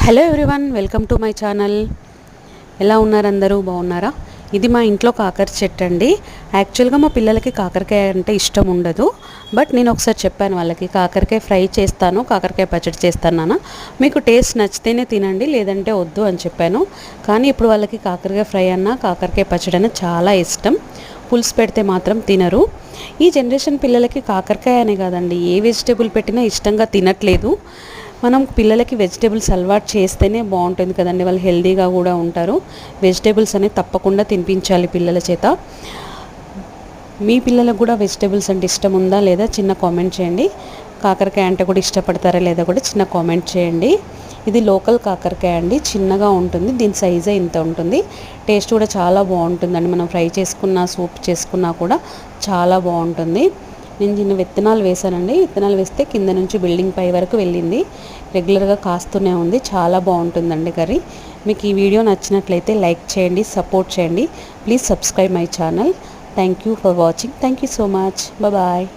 Hello everyone, welcome to my channel. ఎలా ఉన్నారు అందరూ? బాగున్నారా? ఇది మా ఇంట్లో కాకర చెట్టు అండి. యాక్చువల్గా మా పిల్లలకి కాకరకాయ అంటే ఇష్టం ఉండదు. బట్ నేను ఒకసారి చెప్పాను వాళ్ళకి, కాకరకాయ ఫ్రై చేస్తాను, కాకరకాయ పచ్చడి చేస్తాను నాన్న, మీకు టేస్ట్ నచ్చితేనే తినండి, లేదంటే వద్దు అని చెప్పాను. కానీ ఇప్పుడు వాళ్ళకి కాకరకాయ ఫ్రై అన్న కాకరకాయ పచ్చడి అన్న చాలా ఇష్టం. పులుసు పెడితే మాత్రం తినరు. ఈ జనరేషన్ పిల్లలకి కాకరకాయ అనే కాదండి, ఏ వెజిటేబుల్ పెట్టినా ఇష్టంగా తినట్లేదు. మనం పిల్లలకి వెజిటేబుల్స్ అలవాటు చేస్తేనే బాగుంటుంది కదండి, వాళ్ళు హెల్తీగా కూడా ఉంటారు. వెజిటేబుల్స్ అనేది తప్పకుండా తినిపించాలి పిల్లల చేత. మీ పిల్లలకు కూడా వెజిటేబుల్స్ అంటే ఇష్టం ఉందా లేదా చిన్న కామెంట్ చేయండి. కాకరకాయ అంటే కూడా ఇష్టపడతారా లేదా కూడా చిన్న కామెంట్ చేయండి. ఇది లోకల్ కాకరకాయ అండి, చిన్నగా ఉంటుంది, దీని సైజే ఇంత ఉంటుంది. టేస్ట్ కూడా చాలా బాగుంటుందండి, మనం ఫ్రై చేసుకున్నా సూప్ చేసుకున్నా కూడా చాలా బాగుంటుంది. నేను చిన్న విత్తనాలు వేసానండి, విత్తనాలు వేస్తే కింద నుంచి బిల్డింగ్ పై వరకు వెళ్ళింది. రెగ్యులర్గా కాస్తూనే ఉంది, చాలా బాగుంటుందండి కర్రీ. మీకు ఈ వీడియో నచ్చినట్లయితే లైక్ చేయండి, సపోర్ట్ చేయండి. Please subscribe my channel. Thank you for watching. Thank you so much. Bye.